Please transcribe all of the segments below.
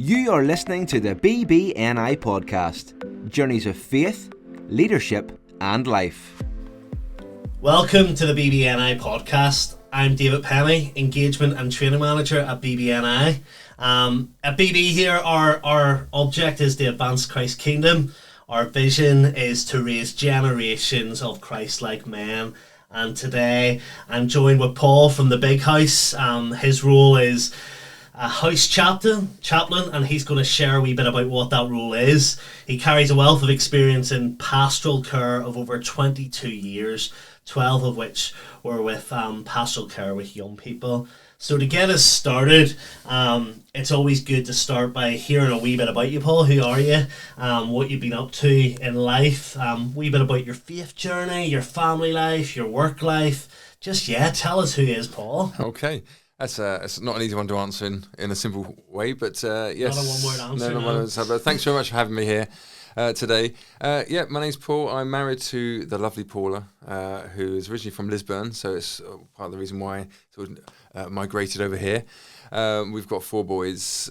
You are listening to the BBNI podcast, Journeys of Faith, Leadership and Life. Welcome to the BBNI podcast. I'm David Penny, Engagement and Training Manager at BBNI. At BB here, our object is to advance Christ's kingdom. Our vision is to raise generations of Christ-like men. And today I'm joined with Paul from the Big House. His role is a house chaplain, and he's going to share a wee bit about what that role is. He carries a wealth of experience in pastoral care of over 22 years, 12 of which were with pastoral care with young people. So to get us started, it's always good to start by hearing a wee bit about you, Paul. Who are you? What you've been up to in life? A wee bit about your faith journey, your family life, your work life. Tell us who is Paul. Okay. It's not an easy one to answer in a simple way, but yes. Not a one-word answer. No, one answer. But thanks very much for having me here today. My name's Paul. I'm married to the lovely Paula, who is originally from Lisbon, so it's part of the reason why I sort of migrated over here. We've got 4 boys.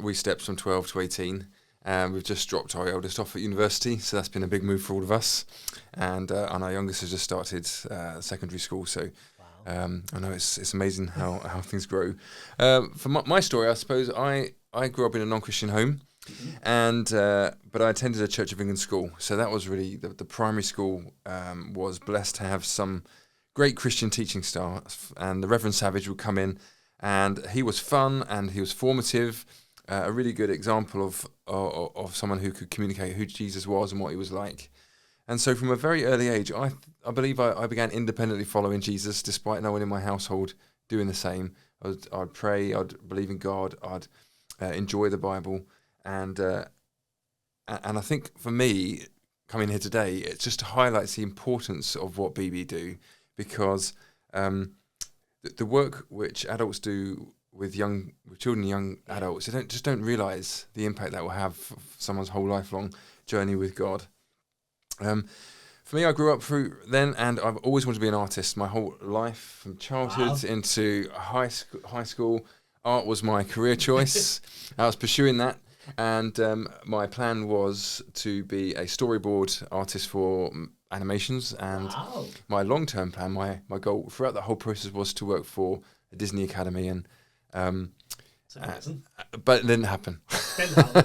We stepped from 12 to 18. We've just dropped our eldest off at university, so that's been a big move for all of us. And our youngest has just started secondary school, so I know it's amazing how things grow. For my story, I suppose I grew up in a non-Christian home, and but I attended a Church of England school. So that was really the primary school. Was blessed to have some great Christian teaching staff, and the Reverend Savage would come in, and he was fun and he was formative. A really good example of someone who could communicate who Jesus was and what he was like. And so from a very early age, I believe I began independently following Jesus, despite no one in my household doing the same. I'd pray, I'd believe in God, I'd enjoy the Bible. And I think for me, coming here today, it just highlights the importance of what BB do, because the work which adults do with children and young adults, they don't realise the impact that will have for someone's whole lifelong journey with God. For me, I grew up through then, and I've always wanted to be an artist my whole life, from childhood into high school. Art was my career choice. I was pursuing that, and my plan was to be a storyboard artist for animations. And my long-term plan, my goal throughout the whole process was to work for a Disney Academy, and but it didn't happen.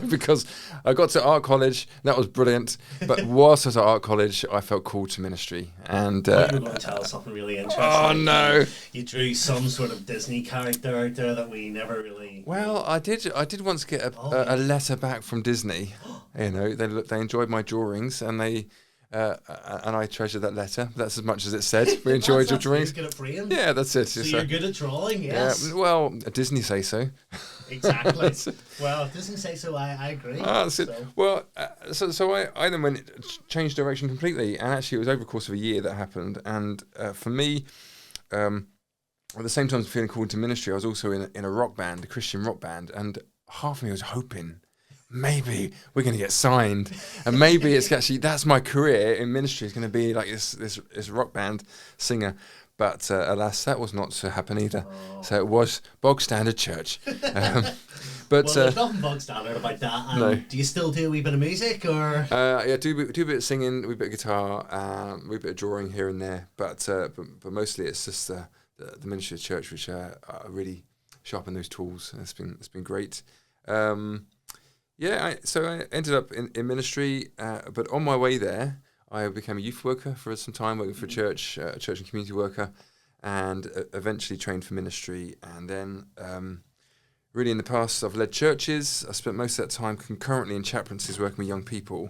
Because I got to art college, that was brilliant. But whilst I was at art college, I felt called to ministry. And you were going to tell us something really interesting. Oh no! You drew some sort of Disney character out there that we never really. Well, I did once get a letter back from Disney. You know, they enjoyed my drawings, and they. And I treasure that letter. That's as much as it said. We enjoyed your drawings. You're good at frames. Yeah, that's it. So you're good at drawing, yes. Yeah, well, Disney say so. Exactly. Well, if Disney say so, I agree. That's it. Well, so I then changed direction completely, and actually it was over the course of a year that happened. And for me, at the same time as feeling called to ministry, I was also in a rock band, a Christian rock band, and half of me was hoping, maybe we're going to get signed, and maybe it's actually that's my career in ministry is going to be like this rock band singer. But alas, that was not to happen either. So it was bog standard church. But there's nothing bog standard about that. No. Do you still do a wee bit of music, or? Yeah, do a bit of singing, a wee bit of guitar, a wee bit of drawing here and there. But mostly it's just the ministry of church which really sharpen those tools. It's been great. So I ended up in ministry, but on my way there, I became a youth worker for some time, working for a church and community worker, and eventually trained for ministry. And then, really in the past, I've led churches. I spent most of that time concurrently in chaplaincies working with young people,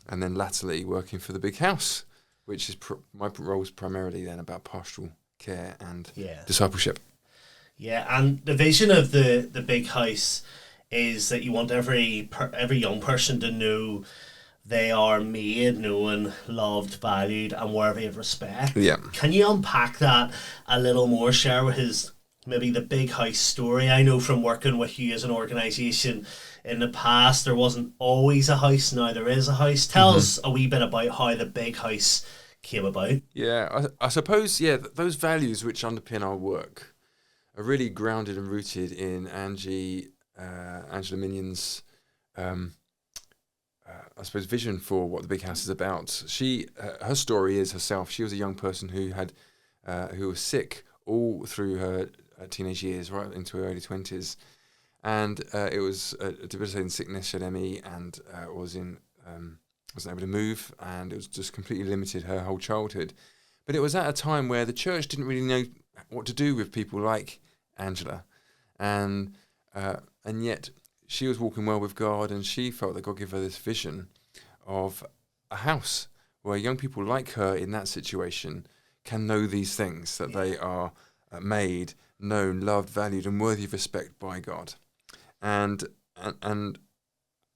and then latterly working for the Big House, which is my role is primarily then about pastoral care and discipleship. Yeah, and the vision of the Big House is that you want every young person to know they are made, known, loved, valued, and worthy of respect. Yeah. Can you unpack that a little more? Share with us maybe the Big House story. I know from working with you as an organisation in the past, there wasn't always a house. Now there is a house. Tell us a wee bit about how the Big House came about. Yeah, I suppose, those values which underpin our work are really grounded and rooted in Angie Angela Minion's, I suppose, vision for what the Big House is about. Her story is herself. She was a young person who was sick all through her teenage years, right into her early 20s, and it was a debilitating sickness. She had ME and wasn't able to move, and it was just completely limited her whole childhood. But it was at a time where the church didn't really know what to do with people like Angela, and yet she was walking well with God, and she felt that God gave her this vision of a house where young people like her in that situation can know these things, that they are made, known, loved, valued, and worthy of respect by God, and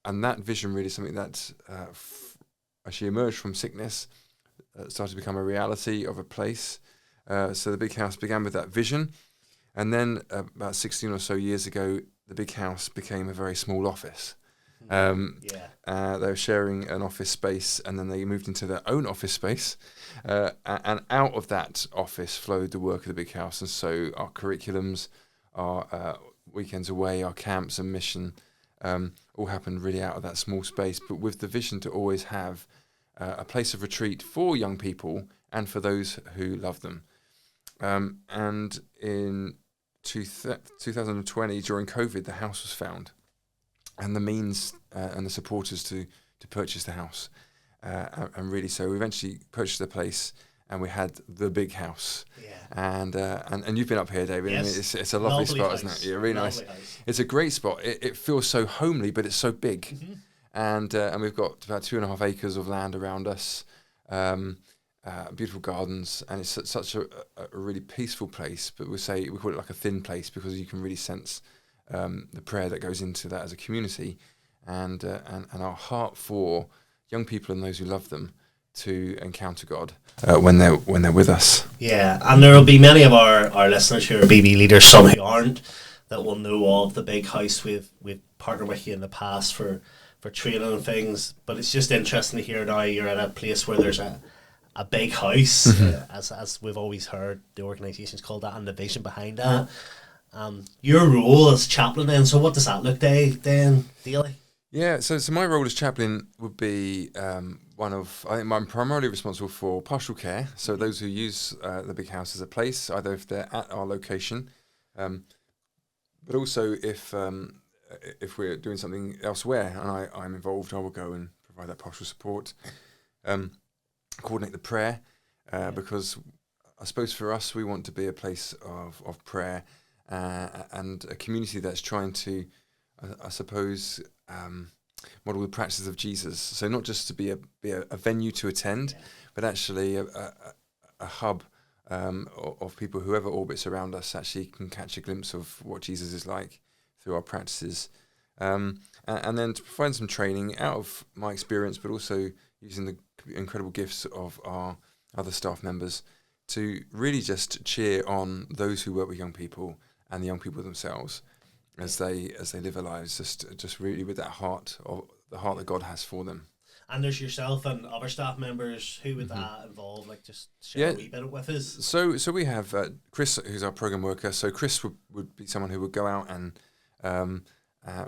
that vision really is something that, as she emerged from sickness, started to become a reality of a place. So the Big House began with that vision, and then about 16 or so years ago, the Big House became a very small office. They were sharing an office space, and then they moved into their own office space, and out of that office flowed the work of the Big House. And so our curriculums, our weekends away, our camps and mission, all happened really out of that small space, but with the vision to always have a place of retreat for young people and for those who love them. And in 2020, during COVID, the house was found, and the means and the supporters to purchase the house. And really, so we eventually purchased the place, and we had the Big House. And you've been up here, David. Yes. I mean, it's a lovely spot, house. isn't it? Yeah, really nice. House. It's a great spot. It feels so homely, but it's so big. Mm-hmm. And we've got about 2.5 acres of land around us, beautiful gardens, and it's such a really peaceful place. But we call it like a thin place because you can really sense the prayer that goes into that as a community, and our heart for young people and those who love them to encounter God when they're with us. Yeah, and there will be many of our listeners who are BB leaders, some who aren't, that will know of the Big House. We've partnered with you in the past for training and things, but it's just interesting to hear now you're at a place where there's a big house, as we've always heard the organisation's called that, and the vision behind that. Your role as chaplain then, so what does that look then daily? Yeah, so my role as chaplain would be I think I'm primarily responsible for pastoral care, so those who use the Big House as a place, either if they're at our location, but also if we're doing something elsewhere and I'm involved, I will go and provide that pastoral support, coordinate the prayer, because I suppose for us we want to be a place of prayer and a community that's trying to, I suppose, model the practices of Jesus. So not just to be a venue to attend, but actually a hub of people, whoever orbits around us, actually can catch a glimpse of what Jesus is like through our practices. And then to provide some training out of my experience, but also using the incredible gifts of our other staff members to really just cheer on those who work with young people and the young people themselves as they live their lives, just really with that heart, of the heart that God has for them. And there's yourself and other staff members. Who would that involve? Like, just share a wee bit with us. So we have Chris, who's our program worker. So Chris would be someone who would go out and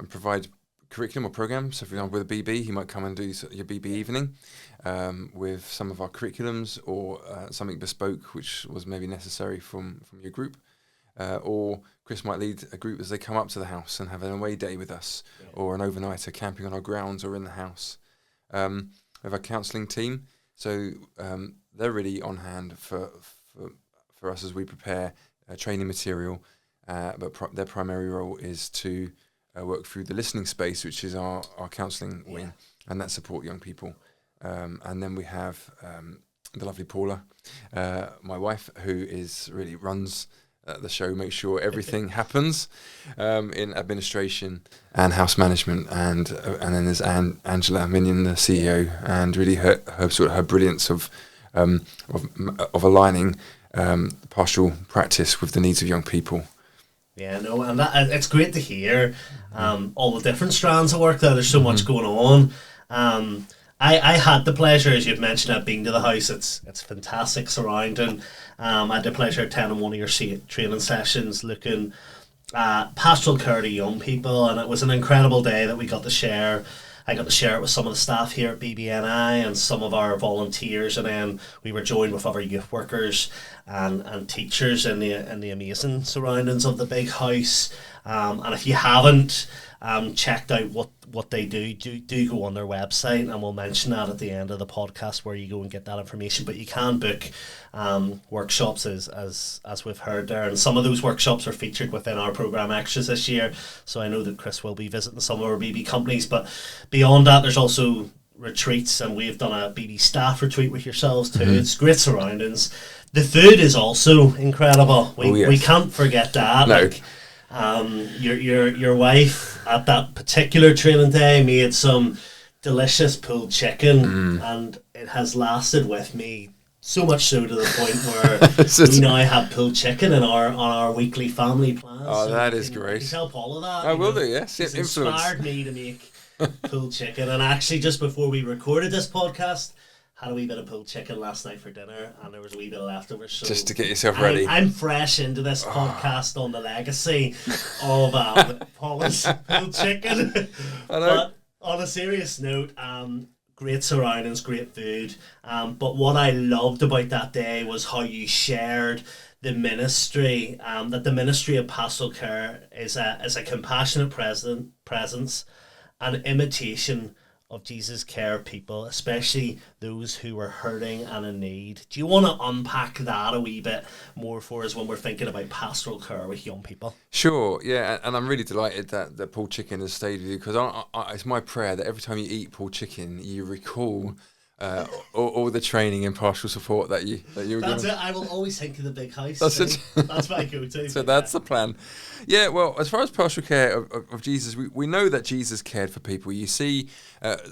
provide curriculum or program. So for example, with a BB, he might come and do your BB evening with some of our curriculums or something bespoke, which was maybe necessary from your group. Or Chris might lead a group as they come up to the house and have an away day with us, or an overnighter camping on our grounds or in the house. We have a counselling team, so they're really on hand for us as we prepare training material. But their primary role is to work through the listening space, which is our counselling wing, and that support young people. And then we have the lovely Paula, my wife, who really runs the show, makes sure everything happens in administration and house management, and then there's Angela Minion, the CEO, and really her brilliance of aligning pastoral practice with the needs of young people. Yeah, no, and it's great to hear all the different strands of work. There's so much going on. I had the pleasure, as you've mentioned, of being to the house. It's fantastic surrounding. I had the pleasure of attending one of your training sessions, looking pastoral care to young people, and it was an incredible day that we got to share. I got to share it with some of the staff here at BBNI and some of our volunteers, and then we were joined with other youth workers and teachers in the amazing surroundings of the big house. And if you haven't checked out what they do go on their website, and we'll mention that at the end of the podcast where you go and get that information. But you can book workshops as we've heard there, and some of those workshops are featured within our program extras this year. So I know that Chris will be visiting some of our BB companies, but beyond that, there's also retreats, and we've done a BB staff retreat with yourselves too. It's great surroundings. The food is also incredible. We can't forget that. No. Like, your wife at that particular training day made some delicious pulled chicken, and it has lasted with me so much so to the point where we now have pulled chicken in our weekly family plans. Oh, so that is great. You can tell Paul of that. I will do, yes. It's Influence. inspired me to make pulled chicken, and actually just before we recorded this podcast, had a wee bit of pulled chicken last night for dinner, and there was a wee bit of leftovers. So just to get yourself ready. I'm fresh into this podcast on the legacy of Paula's pulled chicken. I know. But on a serious note, great surroundings, great food. But what I loved about that day was how you shared the ministry, that the ministry of pastoral care is a compassionate presence, an imitation of Jesus' care of people, especially those who are hurting and in need. Do you want to unpack that a wee bit more for us when we're thinking about pastoral care with young people? Sure, yeah, and I'm really delighted that pulled chicken has stayed with you, because it's my prayer that every time you eat pulled chicken, you recall all the training and pastoral support that you were given. That's it. I will always think of the big house. That's it. That's my go-to. So that's the plan. Yeah, well, as far as pastoral care of Jesus, we know that Jesus cared for people. You see,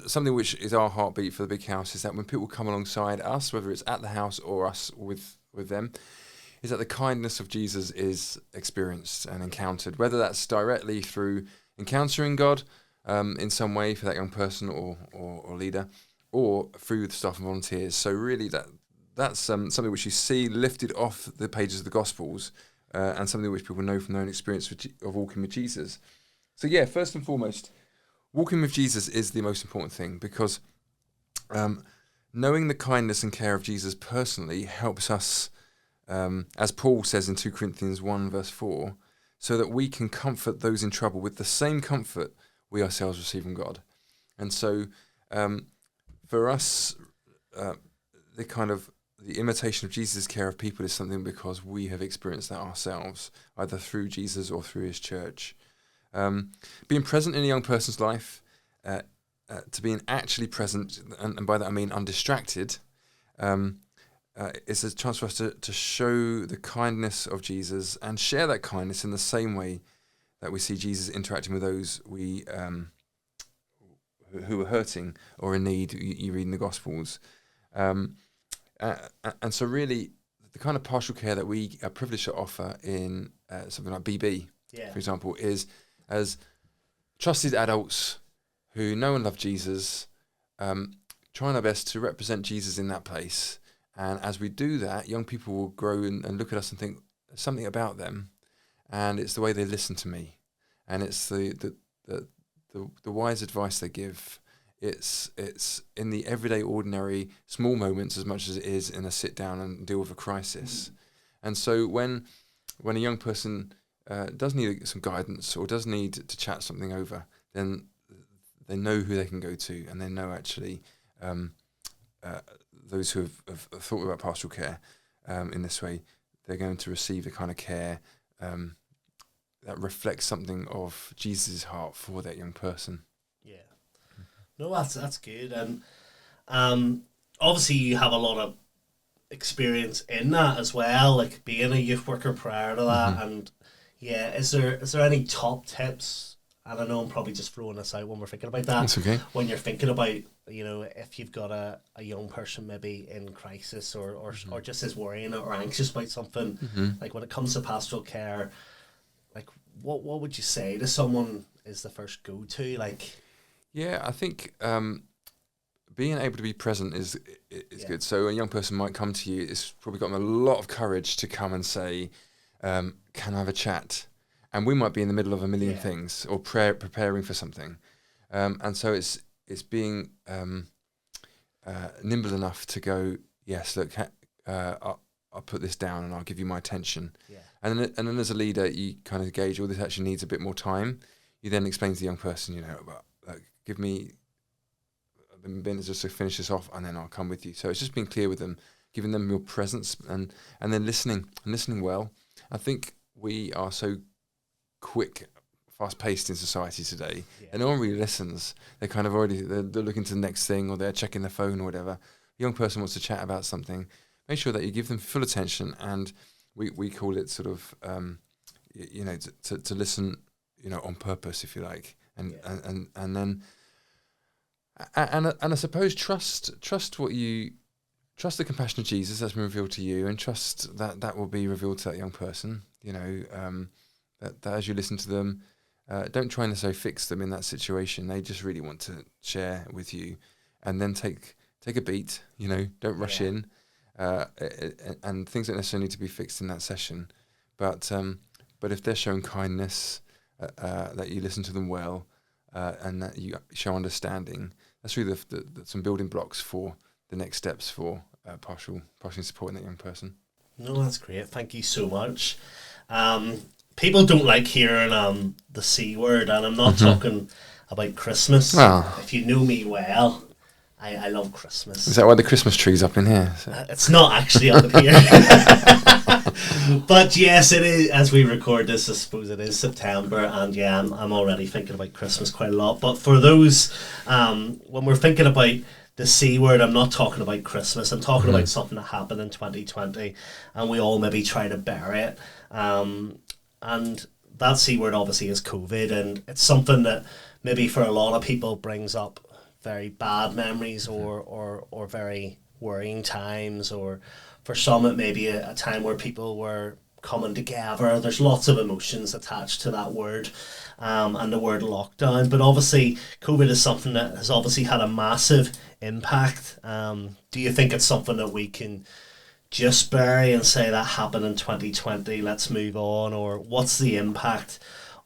something which is our heartbeat for the big house is that when people come alongside us, whether it's at the house or us with them, is that the kindness of Jesus is experienced and encountered, whether that's directly through encountering God in some way for that young person or leader, or through the staff and volunteers. So really that's something which you see lifted off the pages of the Gospels, and something which people know from their own experience of walking with Jesus. So yeah, first and foremost, walking with Jesus is the most important thing, because knowing the kindness and care of Jesus personally helps us, as Paul says in 2 Corinthians 1 verse 4, so that we can comfort those in trouble with the same comfort we ourselves receive from God. And so for us, the imitation of Jesus' care of people is something because we have experienced that ourselves, either through Jesus or through his church. Being present in a young person's life, to being actually present, and by that I mean undistracted, is a chance for us to show the kindness of Jesus and share that kindness in the same way that we see Jesus interacting with those who are hurting or in need. You read in the Gospels. And so really, the kind of pastoral care that we are privileged to offer in something like BB, for example, is as trusted adults who know and love Jesus, trying our best to represent Jesus in that place. And as we do that, young people will grow and look at us and think something about them, and it's the way they listen to me, and it's the wise advice they give. It's in the everyday, ordinary, small moments as much as it is in a sit down and deal with a crisis. And so when a young person does need some guidance or does need to chat something over, then they know who they can go to, and they know actually those who have thought about pastoral care in this way, they're going to receive the kind of care that reflects something of Jesus' heart for that young person. Yeah. No, that's good. And obviously you have a lot of experience in that as well, like being a youth worker prior to that. And yeah, is there any top tips? And I know I'm probably just throwing this out when we're thinking about that. That's okay. When you're thinking about, if you've got a young person maybe in crisis or just is worrying or anxious about something, like when it comes to pastoral care, like what would you say to someone is the first go-to? Like, yeah, I think being able to be present is good. So a young person might come to you, it's probably got them a lot of courage to come and say, can I have a chat? and we might be in the middle of a million Yeah. things or preparing for something, and so it's being nimble enough to go, yes, look, I'll put this down and I'll give you my attention. Yeah. And then as a leader, you kind of gauge, this actually needs a bit more time. You then explain to the young person, give me a minute just to finish this off, and then I'll come with you. So it's just being clear with them, giving them your presence, and then listening well. I think we are so quick, fast-paced in society today, and no one really listens. They're kind of they're looking to the next thing, or they're checking their phone or whatever. The young person wants to chat about something. Make sure that you give them full attention, and we call it sort of to listen, on purpose, if you like, and then I suppose trust the compassion of Jesus that's been revealed to you, and trust that will be revealed to that young person. That as you listen to them, don't try and necessarily fix them in that situation. They just really want to share with you, and then take a beat. Don't rush in. And things don't necessarily need to be fixed in that session, but if they're showing kindness, that you listen to them well, and that you show understanding, that's really some building blocks for the next steps for pastoral supporting that young person. No, that's great. Thank you so much. People don't like hearing the C word, and I'm not talking about Christmas. If you know me well, I love Christmas. Is that why the Christmas tree's up in here? It's not actually up in here. But yes, it is. As we record this, I suppose it is September, and yeah, I'm already thinking about Christmas quite a lot. But for those, when we're thinking about the C word, I'm not talking about Christmas. I'm talking about something that happened in 2020, and we all maybe try to bury it. And that C word obviously is COVID, and it's something that maybe for a lot of people brings up very bad memories or very worrying times, or for some it may be a time where people were coming together. There's lots of emotions attached to that word, and the word lockdown. But obviously COVID is something that has obviously had a massive impact. Do you think it's something that we can just bury and say that happened in 2020, let's move on? Or what's the impact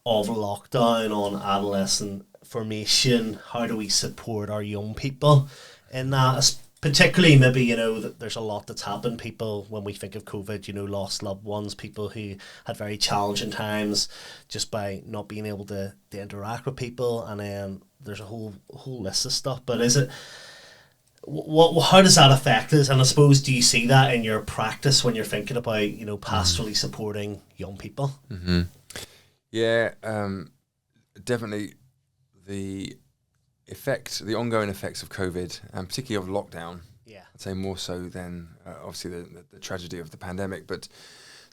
of lockdown on adolescent formation? How do we support our young people in that? Particularly maybe, that there's a lot that's happened. People, when we think of COVID, lost loved ones, people who had very challenging times just by not being able to interact with people, and then there's a whole list of stuff. But how does that affect us? And I suppose, do you see that in your practice when you're thinking about, pastorally supporting young people? Mm-hmm. Yeah, definitely. The ongoing effects of COVID, and particularly of lockdown, I'd say more so than obviously the tragedy of the pandemic, but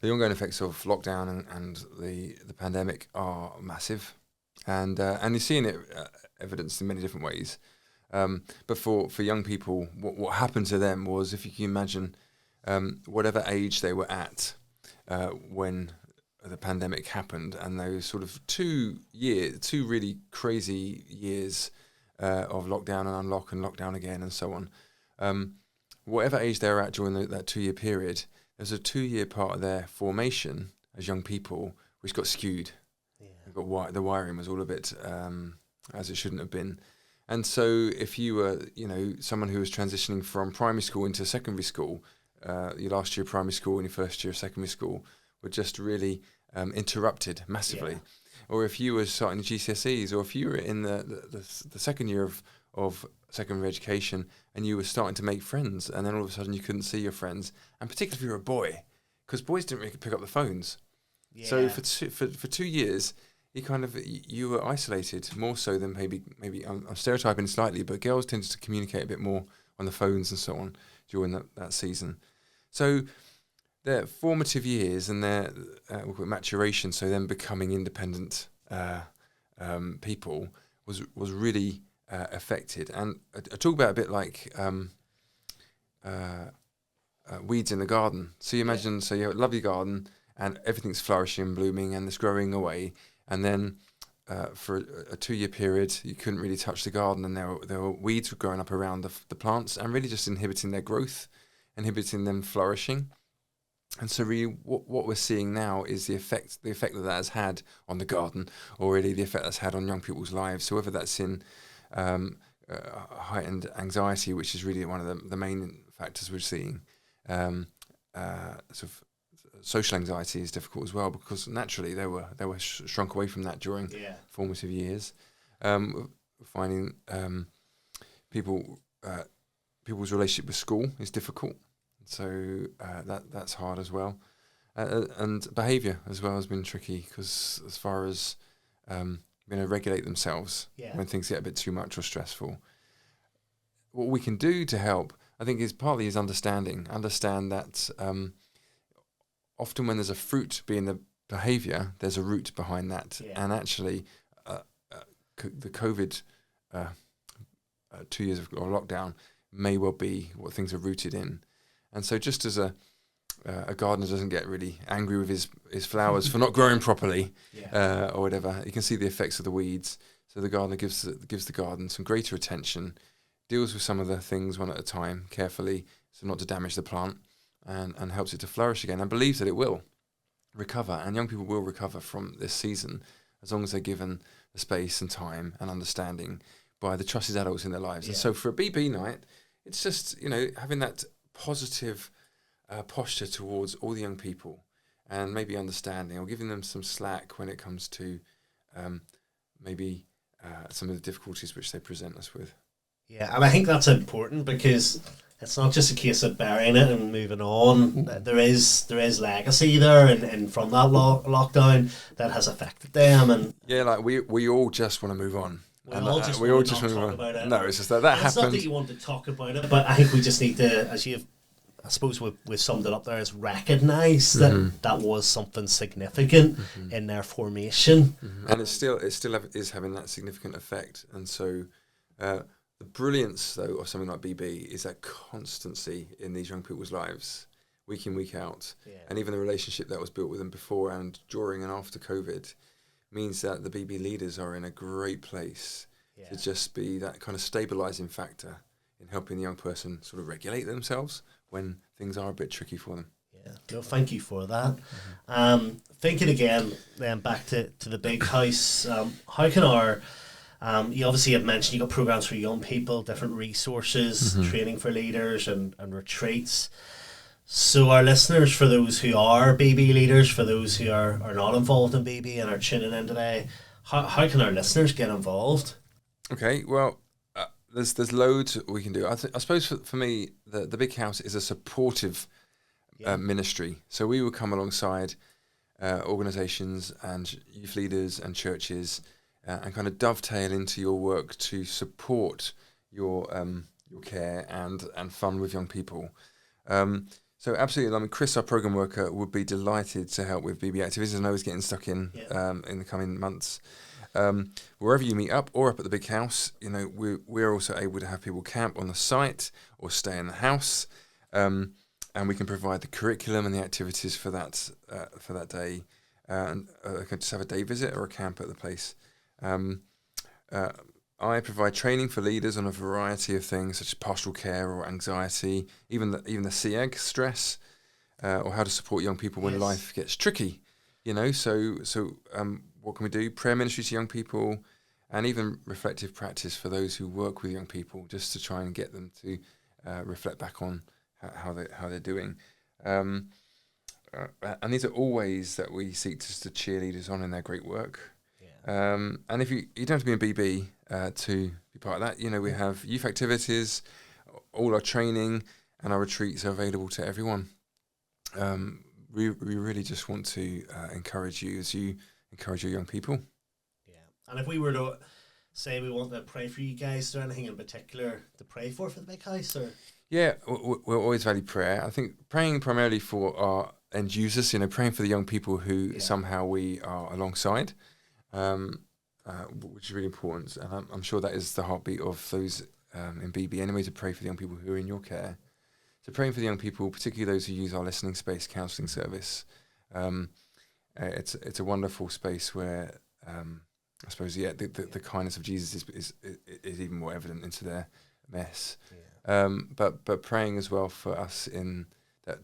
the ongoing effects of lockdown and the pandemic are massive, and you're seeing it evidenced in many different ways. But for young people, what happened to them was, if you can imagine, whatever age they were at when the pandemic happened, and those sort of 2 really crazy years of lockdown and unlock and lockdown again and so on. Whatever age they were at during that 2 year period, there's a 2 year part of their formation as young people which got skewed. Yeah. The wiring was all a bit as it shouldn't have been. And so if you were, someone who was transitioning from primary school into secondary school, your last year of primary school and your first year of secondary school were just really interrupted massively. Yeah. Or if you were starting GCSEs, or if you were in the second year of secondary education and you were starting to make friends, and then all of a sudden you couldn't see your friends, and particularly if you were a boy, because boys didn't really pick up the phones. Yeah. So for 2 years, you were isolated more so than maybe I'm stereotyping slightly, but girls tended to communicate a bit more on the phones and so on during that season. So their formative years and their maturation, so them becoming independent people, was really affected. And I talk about a bit like weeds in the garden. So you imagine, so you have a lovely garden and everything's flourishing, blooming, and it's growing away. And then for a 2 year period, you couldn't really touch the garden, and there were weeds growing up around the plants, and really just inhibiting their growth, inhibiting them flourishing. And so really what we're seeing now is the effect that has had on the garden, or really the effect that's had on young people's lives. So whether that's in heightened anxiety, which is really one of the main factors we're seeing. Sort of social anxiety is difficult as well, because naturally they were shrunk away from that during formative years. Finding people's relationship with school is difficult, so that's hard as well. And behaviour as well has been tricky, because as far as regulate themselves when things get a bit too much or stressful. What we can do to help, I think, is partly understand that often when there's a fruit being the behaviour, there's a root behind that. And actually, the COVID 2 years of lockdown may well be what things are rooted in. And so just as a gardener doesn't get really angry with his flowers for not growing properly or whatever, you can see the effects of the weeds. So the gardener gives the garden some greater attention, deals with some of the things one at a time carefully, so not to damage the plant, and helps it to flourish again, and believes that it will recover, and young people will recover from this season as long as they're given the space and time and understanding by the trusted adults in their lives. And so for a BB night, it's just having that positive posture towards all the young people, and maybe understanding or giving them some slack when it comes to maybe some of the difficulties which they present us with. Yeah, and I think that's important, because it's not just a case of burying it and moving on. There is legacy there, and from that lockdown that has affected them. And like we all just want to move on. We all just want to talk about it. No, it's just that happened. It's not that you want to talk about it, but I think we just need to, as you've, I suppose we've summed it up there, is recognise that was something significant in their formation, and it still is having that significant effect. And so the brilliance, though, of something like BB is that constancy in these young people's lives, week in, week out, and even the relationship that was built with them before and during and after COVID means that the BB leaders are in a great place to just be that kind of stabilising factor in helping the young person sort of regulate themselves when things are a bit tricky for them. Yeah, no, thank you for that. Thinking again, then back to the big house, how can our, you obviously have mentioned you got programs for young people, different resources, training for leaders and retreats. So our listeners, for those who are BB leaders, for those who are not involved in BB and are tuning in today, how can our listeners get involved? Okay, well, there's loads we can do. I suppose for me, the big house is a supportive ministry. So we will come alongside organisations and youth leaders and churches and kind of dovetail into your work to support your care and fun with young people. So absolutely, I mean, Chris, our program worker, would be delighted to help with BB activities. I know he's getting stuck in the coming months. Wherever you meet up or up at the big house, we're also able to have people camp on the site or stay in the house, and we can provide the curriculum and the activities for that day. And can just have a day visit or a camp at the place. I provide training for leaders on a variety of things, such as pastoral care or anxiety, even the CEG, stress, or how to support young people when life gets tricky. So what can we do? Prayer ministry to young people, and even reflective practice for those who work with young people, just to try and get them to reflect back on how they're doing. And these are all ways that we seek to cheer leaders on in their great work. And if you don't have to be in BB to be part of that, we have youth activities, all our training and our retreats are available to everyone. We really just want to encourage you as you encourage your young people. Yeah, and if we were to say we want to pray for you guys, is there anything in particular to pray for the big house? Or? Yeah, we'll always value prayer. I think praying primarily for our end users, praying for the young people who somehow we are alongside. Which is really important, and I'm sure that is the heartbeat of those in BB anyway, to pray for the young people who are in your care. So praying for the young people, particularly those who use our listening space counselling service, it's a wonderful space where I suppose the kindness of Jesus is even more evident into their mess. But praying as well for us in that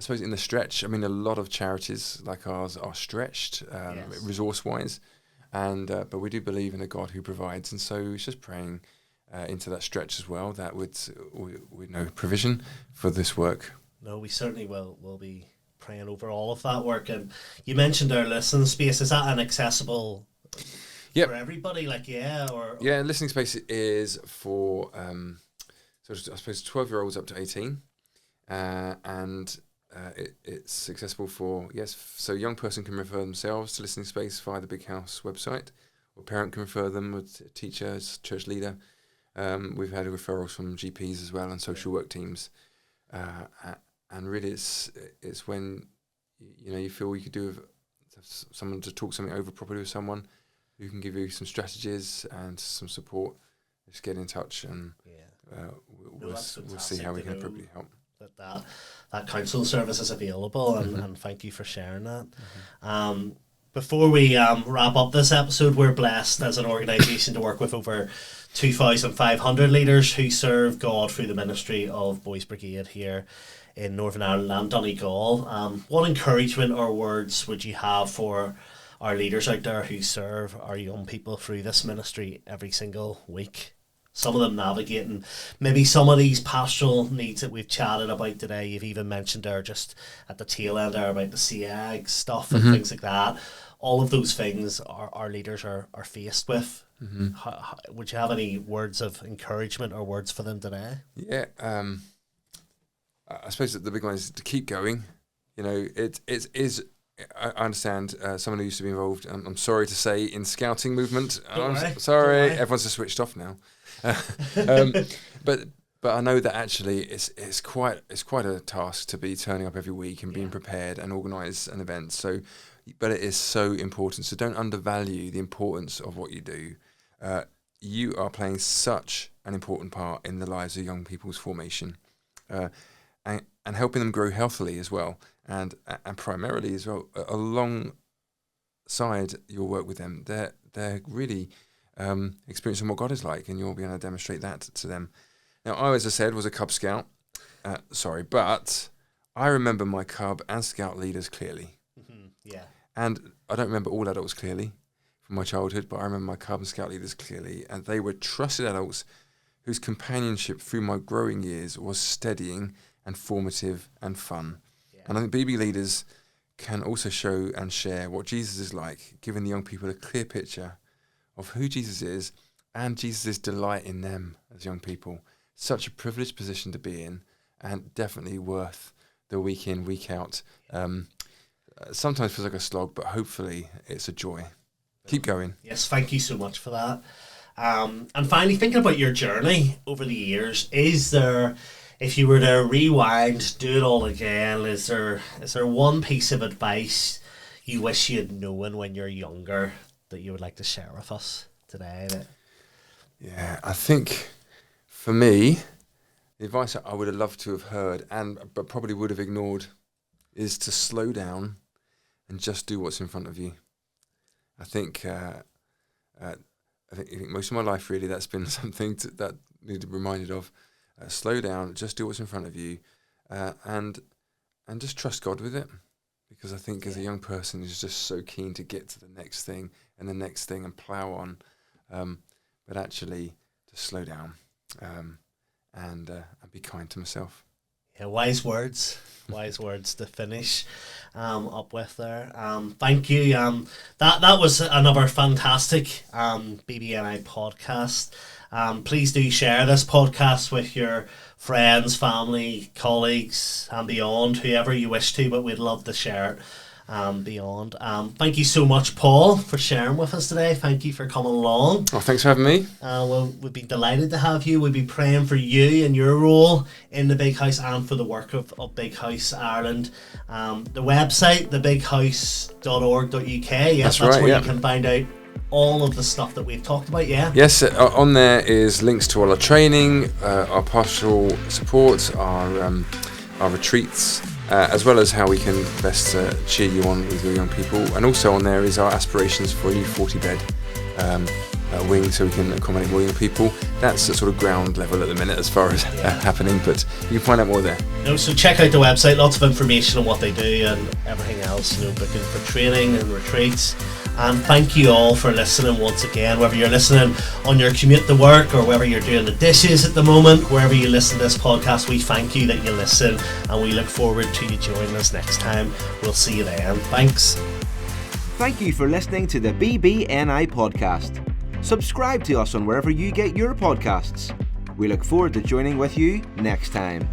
I suppose in the stretch, I mean, a lot of charities like ours are stretched resource-wise, and but we do believe in a God who provides, and so it's just praying into that stretch as well, that we know provision for this work. No, we certainly will be praying over all of that work. And you mentioned our listening space. Is that an accessible for everybody? Listening space is for sort of, I suppose, 12-year-olds up to 18, and it's accessible for so a young person can refer themselves to listening space via the Big House website, or parent can refer them with teachers, church leader. We've had referrals from GPs as well and social work teams, and really it's when you feel you could do with someone to talk something over properly with someone who can give you some strategies and some support. Just get in touch, and we'll see how we can appropriately help. That counsel service is available, and thank you for sharing that. Before we wrap up this episode, we're blessed as an organisation to work with over 2,500 leaders who serve God through the ministry of Boys Brigade here in Northern Ireland and Donegal. What encouragement or words would you have for our leaders out there who serve our young people through this ministry every single week? Some of them navigating maybe some of these pastoral needs that we've chatted about today. You've even mentioned there just at the tail end there about the CAG stuff and things like that. All of those things our leaders are faced with. How, would you have any words of encouragement or words for them today? Yeah, I suppose that the big one is to keep going. It is. I understand someone who used to be involved, I'm sorry to say, in scouting movement. Sorry, everyone's just switched off now. But I know that actually it's quite a task to be turning up every week and being prepared and organise an event. So, but it is so important. So don't undervalue the importance of what you do. You are playing such an important part in the lives of young people's formation, and helping them grow healthily as well, and primarily as well alongside your work with them. They're really experiencing what God is like, and you'll be able to demonstrate that to them. Now, I, as I said, was a Cub Scout. But I remember my Cub and Scout leaders clearly. And I don't remember all adults clearly from my childhood, but I remember my Cub and Scout leaders clearly, and they were trusted adults whose companionship through my growing years was steadying and formative and fun. And I think BB leaders can also show and share what Jesus is like, giving the young people a clear picture of who Jesus is and Jesus' delight in them as young people. Such a privileged position to be in, and definitely worth the week in, week out. Sometimes feels like a slog, but hopefully it's a joy. Keep going. Yes, thank you so much for that. And finally, thinking about your journey over the years, is there, if you were to rewind, do it all again, is there one piece of advice you wish you had known when you're younger that you would like to share with us today? Yeah, I think for me, the advice I would have loved to have heard, but probably would have ignored, is to slow down and just do what's in front of you. I think most of my life, really, that's been something that I need to be reminded of. Slow down, just do what's in front of you, and just trust God with it. Because I think as a young person, you're just so keen to get to the next thing and the next thing and plough on, but actually to slow down and be kind to myself. Yeah, wise words to finish up with there. Thank you. That was another fantastic BBNI podcast. Please do share this podcast with your friends, family, colleagues, and beyond, whoever you wish to, but we'd love to share it beyond. Thank you so much, Paul, for sharing with us today. Thank you for coming along. Oh, thanks for having me. Well, we'd be delighted to have you. We'd be praying for you and your role in the Big House and for the work of Big House Ireland. The website, thebighouse.org.uk. Yes, that's right, where you can find out all of the stuff that we've talked about. Yes, on there is links to all our training, our pastoral support, our retreats, as well as how we can best cheer you on with your young people. And also on there is our aspirations for a new 40-bed wing so we can accommodate more young people. That's at sort of ground level at the minute as far as happening, but you can find out more there. So check out the website, lots of information on what they do and everything else, booking for training and retreats. And thank you all for listening once again, whether you're listening on your commute to work or whether you're doing the dishes at the moment, wherever you listen to this podcast, we thank you that you listen and we look forward to you joining us next time. We'll see you then. Thanks. Thank you for listening to the BBNI podcast. Subscribe to us on wherever you get your podcasts. We look forward to joining with you next time.